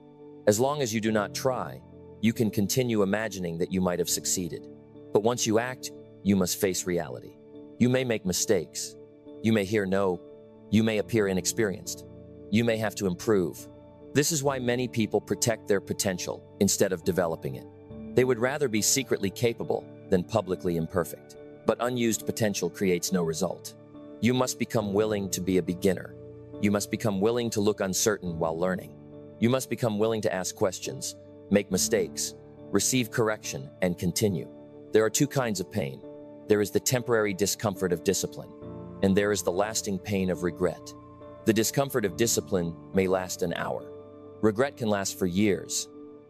As long as you do not try, you can continue imagining that you might have succeeded. But once you act, you must face reality. You may make mistakes. You may hear no. You may appear inexperienced. You may have to improve. This is why many people protect their potential instead of developing it. They would rather be secretly capable than publicly imperfect. But unused potential creates no result. You must become willing to be a beginner. You must become willing to look uncertain while learning. You must become willing to ask questions, make mistakes, receive correction, and continue. There are two kinds of pain. There is the temporary discomfort of discipline, and there is the lasting pain of regret. The discomfort of discipline may last an hour. Regret can last for years.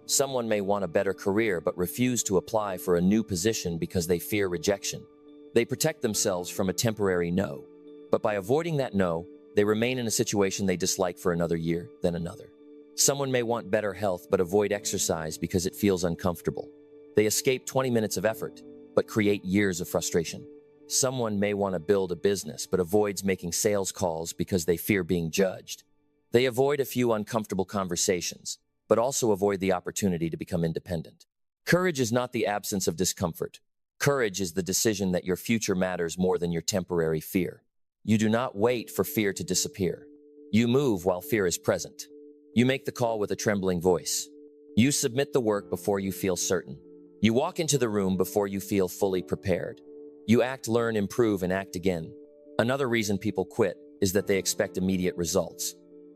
Someone may want a better career but refuse to apply for a new position because they fear rejection. They protect themselves from a temporary no. But by avoiding that no, they remain in a situation they dislike for another year, then another. Someone may want better health but avoid exercise because it feels uncomfortable. They escape 20 minutes of effort, but create years of frustration. Someone may want to build a business but avoids making sales calls because they fear being judged. They avoid a few uncomfortable conversations, but also avoid the opportunity to become independent. Courage is not the absence of discomfort. Courage is the decision that your future matters more than your temporary fear. You do not wait for fear to disappear. You move while fear is present. You make the call with a trembling voice. You submit the work before you feel certain. You walk into the room before you feel fully prepared. You act, learn, improve, and act again. Another reason people quit is that they expect immediate results.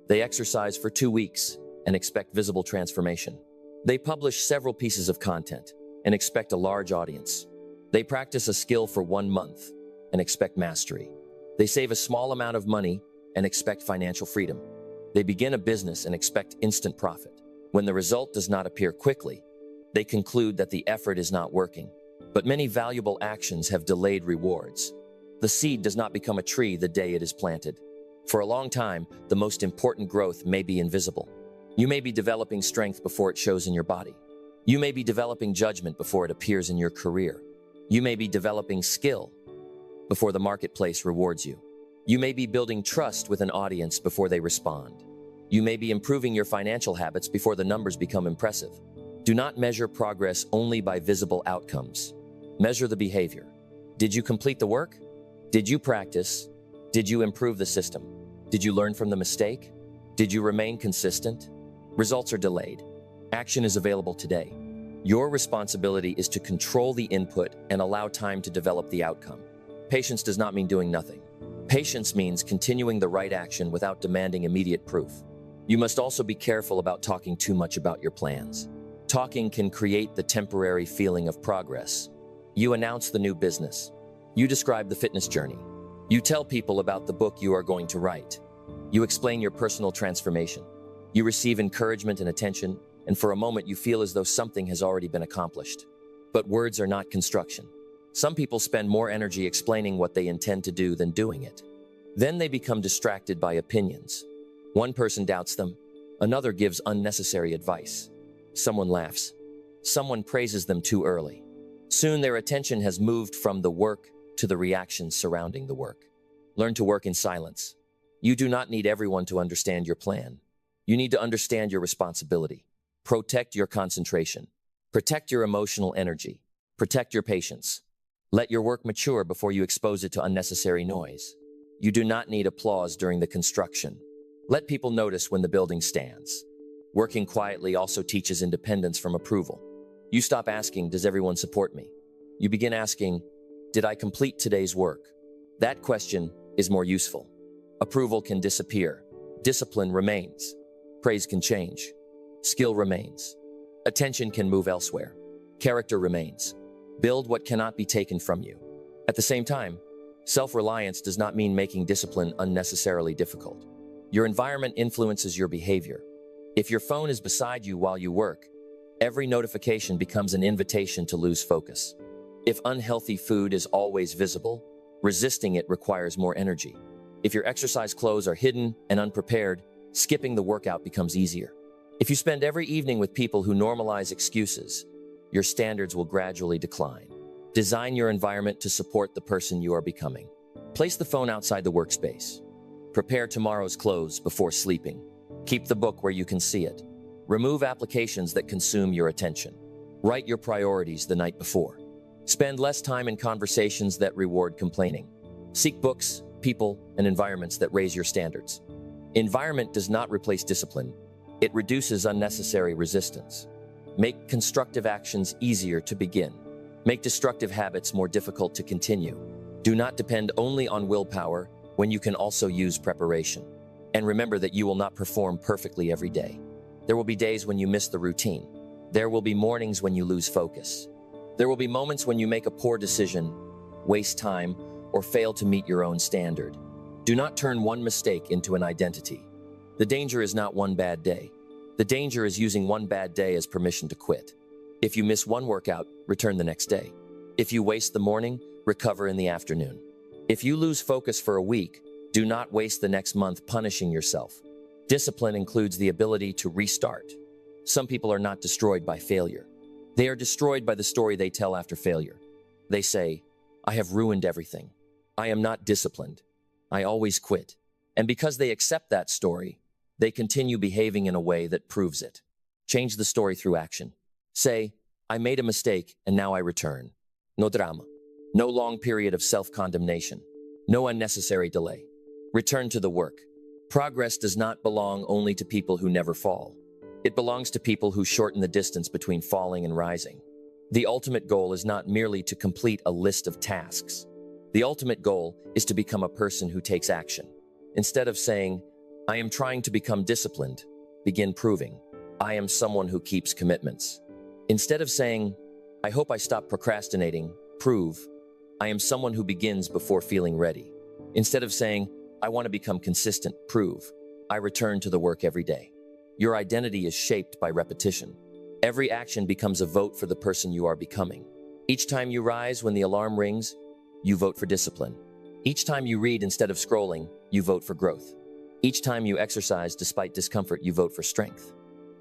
They exercise for 2 weeks and expect visible transformation. They publish several pieces of content and expect a large audience. They practice a skill for 1 month and expect mastery. They save a small amount of money and expect financial freedom. They begin a business and expect instant profit. When the result does not appear quickly, they conclude that the effort is not working. But many valuable actions have delayed rewards. The seed does not become a tree the day it is planted. For a long time, the most important growth may be invisible. You may be developing strength before it shows in your body. You may be developing judgment before it appears in your career. You may be developing skill before the marketplace rewards you. You may be building trust with an audience before they respond. You may be improving your financial habits before the numbers become impressive. Do not measure progress only by visible outcomes. Measure the behavior. Did you complete the work? Did you practice? Did you improve the system? Did you learn from the mistake? Did you remain consistent? Results are delayed. Action is available today. Your responsibility is to control the input and allow time to develop the outcome. Patience does not mean doing nothing. Patience means continuing the right action without demanding immediate proof. You must also be careful about talking too much about your plans. Talking can create the temporary feeling of progress. You announce the new business. You describe the fitness journey. You tell people about the book you are going to write. You explain your personal transformation. You receive encouragement and attention, and for a moment you feel as though something has already been accomplished. But words are not construction. Some people spend more energy explaining what they intend to do than doing it. Then they become distracted by opinions. One person doubts them. Another gives unnecessary advice. Someone laughs. Someone praises them too early. Soon their attention has moved from the work to the reactions surrounding the work. Learn to work in silence. You do not need everyone to understand your plan. You need to understand your responsibility. Protect your concentration. Protect your emotional energy. Protect your patience. Let your work mature before you expose it to unnecessary noise. You do not need applause during the construction. Let people notice when the building stands. Working quietly also teaches independence from approval. You stop asking, does everyone support me? You begin asking, did I complete today's work? That question is more useful. Approval can disappear. Discipline remains. Praise can change. Skill remains. Attention can move elsewhere. Character remains. Build what cannot be taken from you. At the same time, self-reliance does not mean making discipline unnecessarily difficult. Your environment influences your behavior. If your phone is beside you while you work, every notification becomes an invitation to lose focus. If unhealthy food is always visible, resisting it requires more energy. If your exercise clothes are hidden and unprepared, skipping the workout becomes easier. If you spend every evening with people who normalize excuses, your standards will gradually decline. Design your environment to support the person you are becoming. Place the phone outside the workspace. Prepare tomorrow's clothes before sleeping. Keep the book where you can see it. Remove applications that consume your attention. Write your priorities the night before. Spend less time in conversations that reward complaining. Seek books, people, and environments that raise your standards. Environment does not replace discipline. It reduces unnecessary resistance. Make constructive actions easier to begin. Make destructive habits more difficult to continue. Do not depend only on willpower when you can also use preparation. And remember that you will not perform perfectly every day. There will be days when you miss the routine. There will be mornings when you lose focus. There will be moments when you make a poor decision, waste time, or fail to meet your own standard. Do not turn one mistake into an identity. The danger is not one bad day. The danger is using one bad day as permission to quit. If you miss one workout, return the next day. If you waste the morning, recover in the afternoon. If you lose focus for a week, do not waste the next month punishing yourself. Discipline includes the ability to restart. Some people are not destroyed by failure. They are destroyed by the story they tell after failure. They say, "I have ruined everything. I am not disciplined. I always quit." And because they accept that story, they continue behaving in a way that proves it. Change the story through action. Say, "I made a mistake and now I return." No drama. No long period of self-condemnation. No unnecessary delay. Return to the work. Progress does not belong only to people who never fall. It belongs to people who shorten the distance between falling and rising. The ultimate goal is not merely to complete a list of tasks. The ultimate goal is to become a person who takes action. Instead of saying, "I am trying to become disciplined," begin proving, "I am someone who keeps commitments." Instead of saying, "I hope I stop procrastinating," prove, "I am someone who begins before feeling ready." Instead of saying, "I want to become consistent," prove, "I return to the work every day." Your identity is shaped by repetition. Every action becomes a vote for the person you are becoming. Each time you rise when the alarm rings, you vote for discipline. Each time you read instead of scrolling, you vote for growth. Each time you exercise despite discomfort, you vote for strength.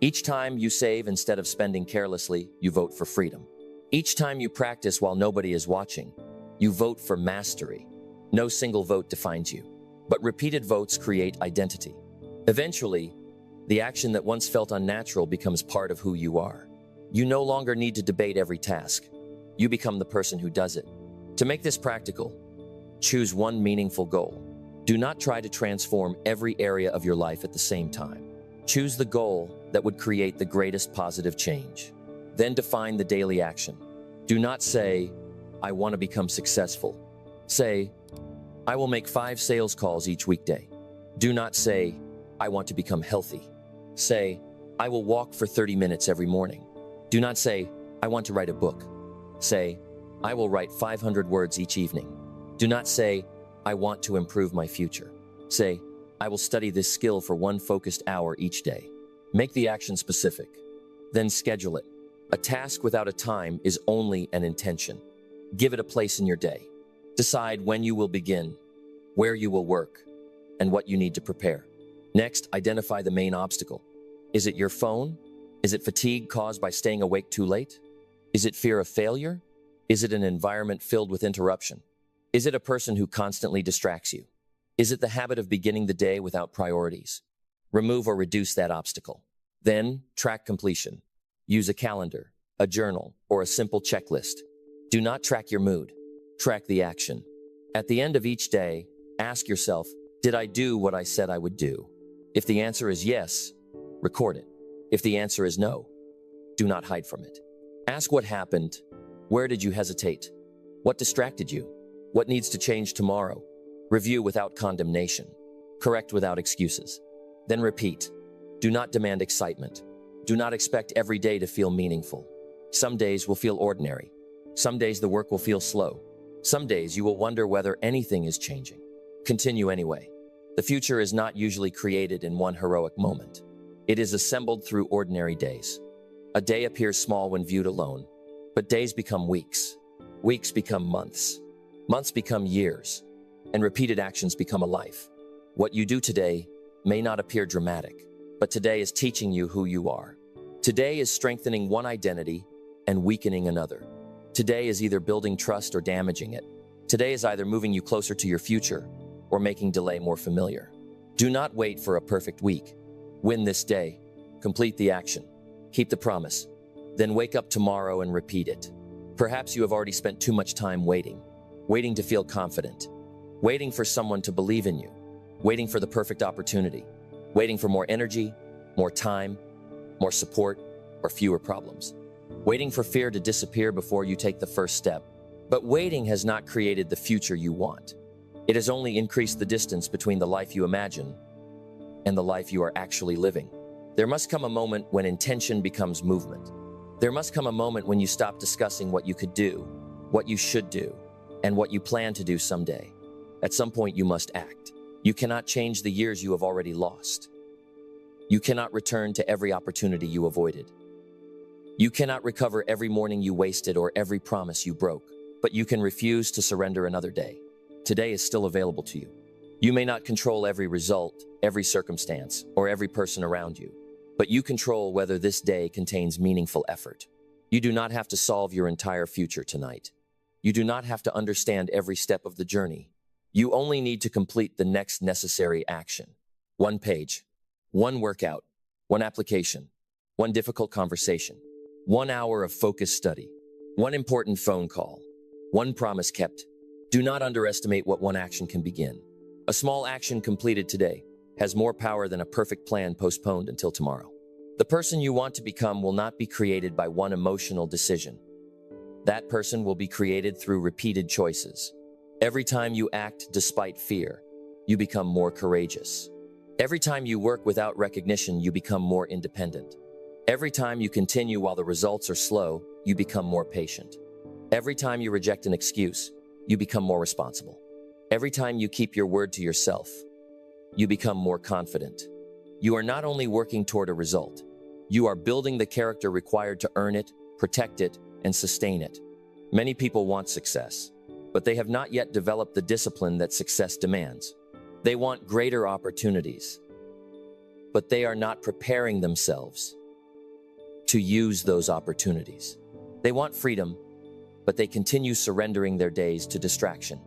Each time you save instead of spending carelessly, you vote for freedom. Each time you practice while nobody is watching, you vote for mastery. No single vote defines you, but repeated votes create identity. Eventually, the action that once felt unnatural becomes part of who you are. You no longer need to debate every task. You become the person who does it. To make this practical, choose one meaningful goal. Do not try to transform every area of your life at the same time. Choose the goal that would create the greatest positive change. Then define the daily action. Do not say, "I want to become successful." Say, "I will make 5 sales calls each weekday." Do not say, "I want to become healthy." Say, "I will walk for 30 minutes every morning." Do not say, "I want to write a book." Say, "I will write 500 words each evening." Do not say, "I want to improve my future." Say, "I will study this skill for 1 focused hour each day." Make the action specific. Then schedule it. A task without a time is only an intention. Give it a place in your day. Decide when you will begin, where you will work, and what you need to prepare. Next, identify the main obstacle. Is it your phone? Is it fatigue caused by staying awake too late? Is it fear of failure? Is it an environment filled with interruption? Is it a person who constantly distracts you? Is it the habit of beginning the day without priorities? Remove or reduce that obstacle. Then, track completion. Use a calendar, a journal, or a simple checklist. Do not track your mood. Track the action. At the end of each day, ask yourself, did I do what I said I would do? If the answer is yes, record it. If the answer is no, do not hide from it. Ask what happened. Where did you hesitate? What distracted you? What needs to change tomorrow? Review without condemnation. Correct without excuses. Then repeat. Do not demand excitement. Do not expect every day to feel meaningful. Some days will feel ordinary. Some days the work will feel slow. Some days you will wonder whether anything is changing. Continue anyway. The future is not usually created in one heroic moment. It is assembled through ordinary days. A day appears small when viewed alone, but days become weeks. Weeks become months. Months become years, and repeated actions become a life. What you do today may not appear dramatic, but today is teaching you who you are. Today is strengthening one identity and weakening another. Today is either building trust or damaging it. Today is either moving you closer to your future or making delay more familiar. Do not wait for a perfect week. Win this day. Complete the action. Keep the promise. Then wake up tomorrow and repeat it. Perhaps you have already spent too much time waiting to feel confident, waiting for someone to believe in you, waiting for the perfect opportunity, waiting for more energy, more time, more support, or fewer problems, waiting for fear to disappear before you take the first step. But waiting has not created the future you want. It has only increased the distance between the life you imagine and the life you are actually living. There must come a moment when intention becomes movement. There must come a moment when you stop discussing what you could do, what you should do, and what you plan to do someday. At some point, you must act. You cannot change the years you have already lost. You cannot return to every opportunity you avoided. You cannot recover every morning you wasted or every promise you broke, but you can refuse to surrender another day. Today is still available to you. You may not control every result, every circumstance, or every person around you, but you control whether this day contains meaningful effort. You do not have to solve your entire future tonight. You do not have to understand every step of the journey. You only need to complete the next necessary action. One page, one workout, one application, one difficult conversation, 1 hour of focused study, one important phone call, one promise kept. Do not underestimate what one action can begin. A small action completed today has more power than a perfect plan postponed until tomorrow. The person you want to become will not be created by one emotional decision. That person will be created through repeated choices. Every time you act despite fear, you become more courageous. Every time you work without recognition, you become more independent. Every time you continue while the results are slow, you become more patient. Every time you reject an excuse, you become more responsible. Every time you keep your word to yourself, you become more confident. You are not only working toward a result, you are building the character required to earn it, protect it, and sustain it. Many people want success, but they have not yet developed the discipline that success demands. They want greater opportunities, but they are not preparing themselves to use those opportunities. They want freedom, but they continue surrendering their days to distraction.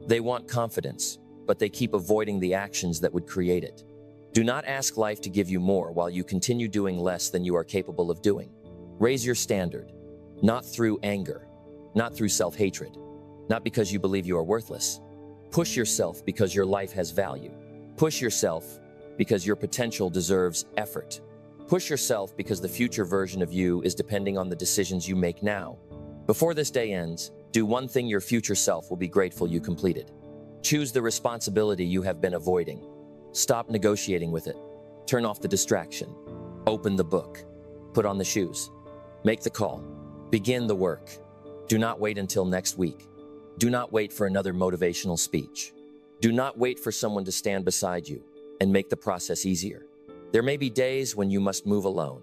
They want confidence, but they keep avoiding the actions that would create it. Do not ask life to give you more while you continue doing less than you are capable of doing. Raise your standard, not through anger, not through self-hatred, not because you believe you are worthless. Push yourself because your life has value. Push yourself because your potential deserves effort. Push yourself because the future version of you is depending on the decisions you make now. Before this day ends, do one thing your future self will be grateful you completed. Choose the responsibility you have been avoiding. Stop negotiating with it. Turn off the distraction. Open the book. Put on the shoes. Make the call. Begin the work. Do not wait until next week. Do not wait for another motivational speech. Do not wait for someone to stand beside you and make the process easier. There may be days when you must move alone.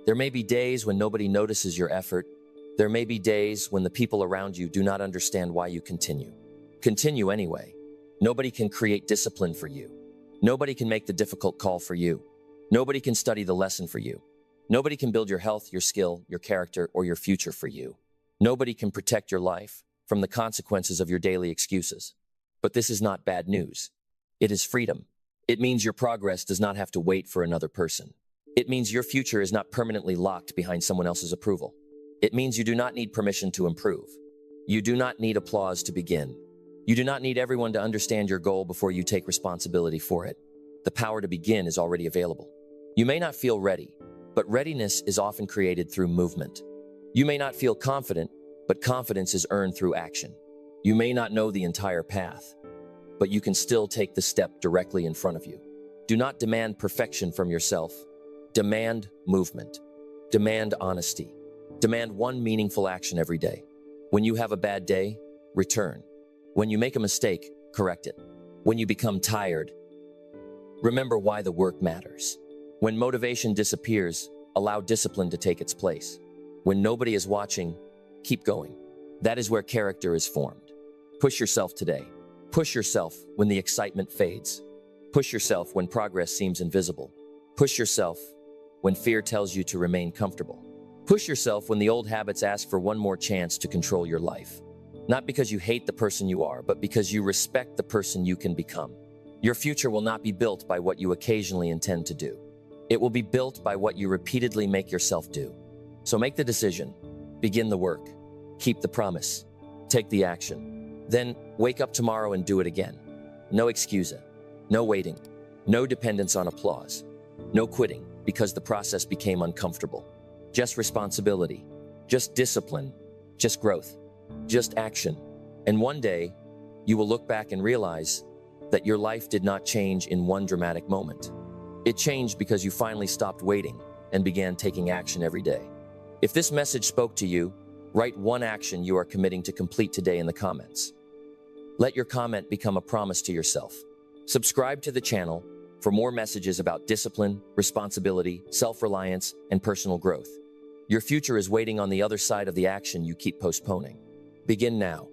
There may be days when nobody notices your effort. There may be days when the people around you do not understand why you continue. Continue anyway. Nobody can create discipline for you. Nobody can make the difficult call for you. Nobody can study the lesson for you. Nobody can build your health, your skill, your character, or your future for you. Nobody can protect your life from the consequences of your daily excuses. But this is not bad news. It is freedom. It means your progress does not have to wait for another person. It means your future is not permanently locked behind someone else's approval. It means you do not need permission to improve. You do not need applause to begin. You do not need everyone to understand your goal before you take responsibility for it. The power to begin is already available. You may not feel ready, but readiness is often created through movement. You may not feel confident, but confidence is earned through action. You may not know the entire path, but you can still take the step directly in front of you. Do not demand perfection from yourself. Demand movement. Demand honesty. Demand one meaningful action every day. When you have a bad day, return. When you make a mistake, correct it. When you become tired, remember why the work matters. When motivation disappears, allow discipline to take its place. When nobody is watching, keep going. That is where character is formed. Push yourself today. Push yourself when the excitement fades. Push yourself when progress seems invisible. Push yourself when fear tells you to remain comfortable. Push yourself when the old habits ask for one more chance to control your life. Not because you hate the person you are, but because you respect the person you can become. Your future will not be built by what you occasionally intend to do. It will be built by what you repeatedly make yourself do. So make the decision, begin the work, keep the promise, take the action. Then wake up tomorrow and do it again. No excuse, no waiting, no dependence on applause, no quitting because the process became uncomfortable. Just responsibility, just discipline, just growth, just action. And one day, you will look back and realize that your life did not change in one dramatic moment. It changed because you finally stopped waiting and began taking action every day. If this message spoke to you, write one action you are committing to complete today in the comments. Let your comment become a promise to yourself. Subscribe to the channel for more messages about discipline, responsibility, self-reliance, and personal growth. Your future is waiting on the other side of the action you keep postponing. Begin now.